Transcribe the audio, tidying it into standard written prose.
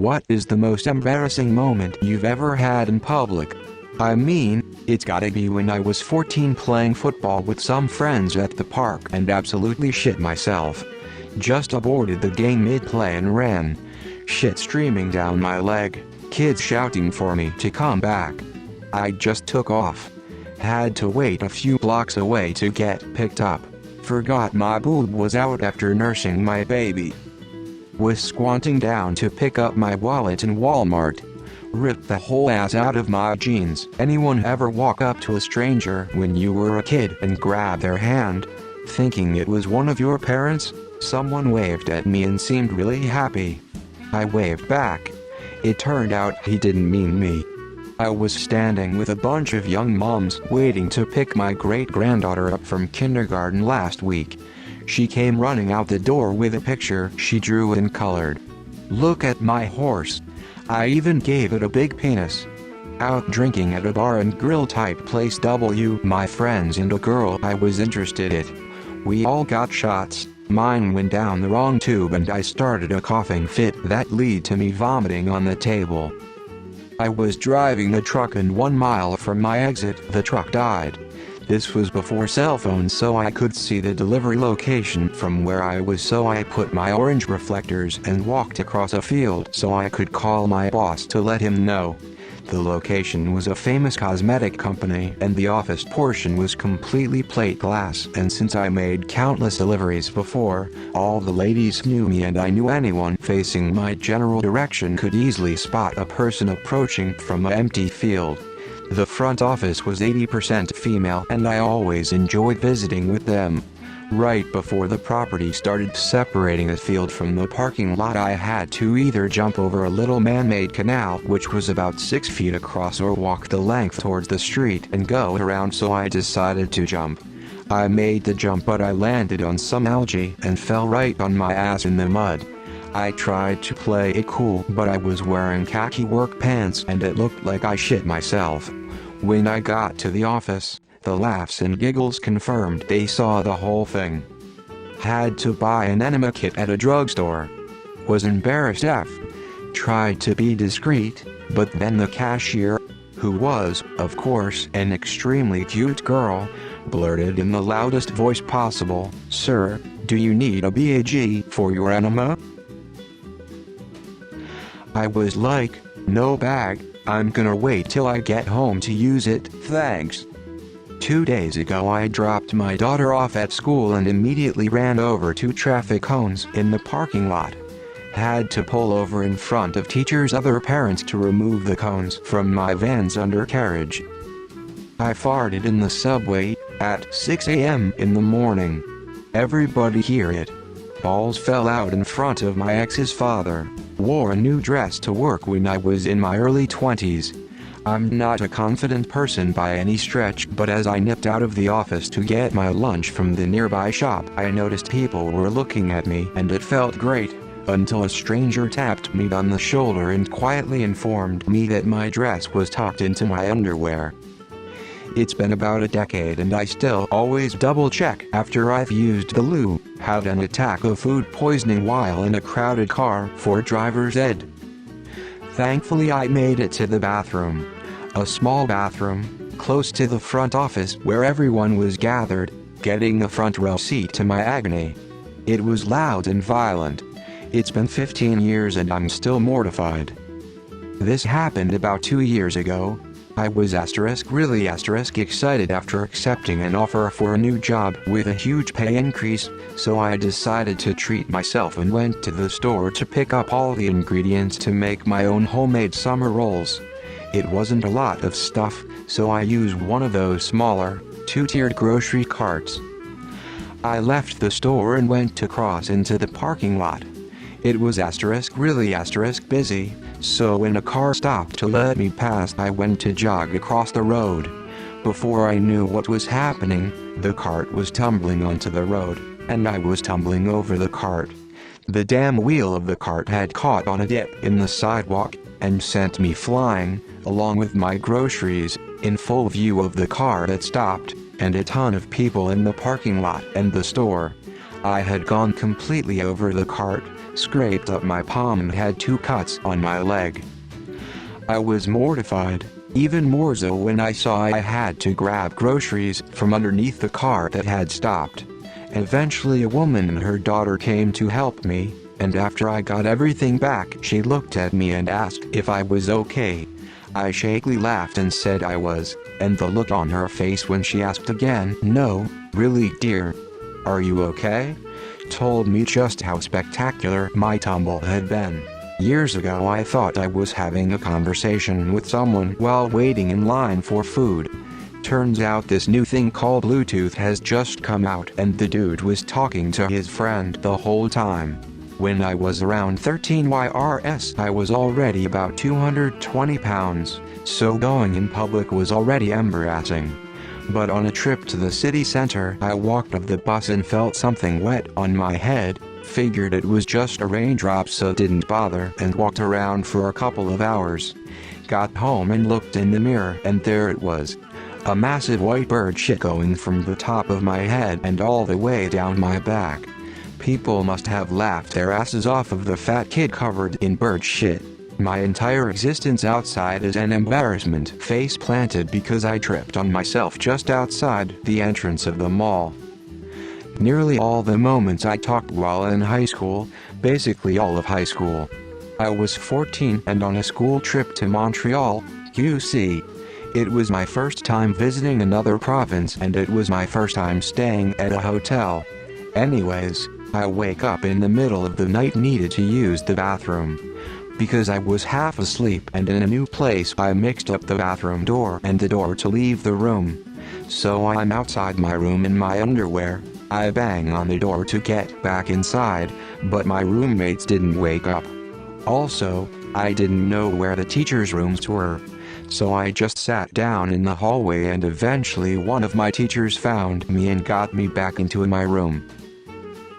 What is the most embarrassing moment you've ever had in public? I mean, it's gotta be when I was 14 playing football with some friends at the park and absolutely shit myself. Just aborted the game mid-play and ran. Shit streaming down my leg, kids shouting for me to come back. I just took off. Had to wait a few blocks away to get picked up. Forgot my boob was out after nursing my baby. Was squatting down to pick up my wallet in Walmart. Ripped the whole ass out of my jeans. Anyone ever walk up to a stranger when you were a kid and grab their hand, thinking it was one of your parents? Someone waved at me and seemed really happy. I waved back. It turned out he didn't mean me. I was standing with a bunch of young moms waiting to pick my great-granddaughter up from kindergarten last week. She came running out the door with a picture she drew and colored. Look at my horse. I even gave it a big penis. Out drinking at a bar and grill type place my friends and a girl I was interested in. We all got shots. Mine went down the wrong tube and I started a coughing fit that led to me vomiting on the table. I was driving a truck and 1 mile from my exit the truck died. This was before cell phones so I could see the delivery location from where I was, so I put my orange reflectors and walked across a field so I could call my boss to let him know. The location was a famous cosmetic company and the office portion was completely plate glass, and since I made countless deliveries before, all the ladies knew me and I knew anyone facing my general direction could easily spot a person approaching from an empty field. The front office was 80% female and I always enjoyed visiting with them. Right before the property started separating the field from the parking lot, I had to either jump over a little man-made canal which was about 6 feet across or walk the length towards the street and go around, so I decided to jump. I made the jump but I landed on some algae and fell right on my ass in the mud. I tried to play it cool but I was wearing khaki work pants and it looked like I shit myself. When I got to the office, the laughs and giggles confirmed they saw the whole thing. Had to buy an enema kit at a drugstore. Was embarrassed F. Tried to be discreet, but then the cashier, who was, of course, an extremely cute girl, blurted in the loudest voice possible, "Sir, do you need a bag for your enema?" I was like, "No bag, I'm gonna wait till I get home to use it, thanks." 2 days ago I dropped my daughter off at school and immediately ran over 2 traffic cones in the parking lot. Had to pull over in front of teachers' other parents to remove the cones from my van's undercarriage. I farted in the subway at 6 a.m. in the morning. Everybody hear it. Balls fell out in front of my ex's father. Wore a new dress to work when I was in my early 20s. I'm not a confident person by any stretch, but as I nipped out of the office to get my lunch from the nearby shop, I noticed people were looking at me and it felt great, until a stranger tapped me on the shoulder and quietly informed me that my dress was tucked into my underwear. It's been about a decade and I still always double check after I've used the loo. Had an attack of food poisoning while in a crowded car for driver's ed. Thankfully I made it to the bathroom. A small bathroom, close to the front office where everyone was gathered, getting a front row seat to my agony. It was loud and violent. It's been 15 years and I'm still mortified. This happened about 2 years ago. I was really excited after accepting an offer for a new job with a huge pay increase, so I decided to treat myself and went to the store to pick up all the ingredients to make my own homemade summer rolls. It wasn't a lot of stuff, so I used one of those smaller, 2-tiered grocery carts. I left the store and went to cross into the parking lot. It was really busy, so when a car stopped to let me pass I went to jog across the road. Before I knew what was happening, the cart was tumbling onto the road, and I was tumbling over the cart. The damn wheel of the cart had caught on a dip in the sidewalk, and sent me flying, along with my groceries, in full view of the car that stopped, and a ton of people in the parking lot and the store. I had gone completely over the cart, scraped up my palm and had 2 cuts on my leg. I was mortified, even more so when I saw I had to grab groceries from underneath the car that had stopped. Eventually a woman and her daughter came to help me, and after I got everything back she looked at me and asked if I was okay. I shakily laughed and said I was, and the look on her face when she asked again, "No, really dear? Are you okay?" told me just how spectacular my tumble had been. Years ago I thought I was having a conversation with someone while waiting in line for food. Turns out this new thing called Bluetooth has just come out and the dude was talking to his friend the whole time. When I was around 13 YRS I was already about 220 pounds, so going in public was already embarrassing. But on a trip to the city center I walked off the bus and felt something wet on my head, figured it was just a raindrop so didn't bother and walked around for a couple of hours. Got home and looked in the mirror and there it was. A massive white bird shit going from the top of my head and all the way down my back. People must have laughed their asses off of the fat kid covered in bird shit. My entire existence outside is an embarrassment face planted because I tripped on myself just outside the entrance of the mall. Nearly all the moments I talked while in high school, basically all of high school. I was 14 and on a school trip to Montreal, UC. It was my first time visiting another province and it was my first time staying at a hotel. Anyways, I wake up in the middle of the night needed to use the bathroom. Because I was half asleep and in a new place I mixed up the bathroom door and the door to leave the room. So I'm outside my room in my underwear. I bang on the door to get back inside, but my roommates didn't wake up. Also, I didn't know where the teachers' rooms were. So I just sat down in the hallway and eventually one of my teachers found me and got me back into my room.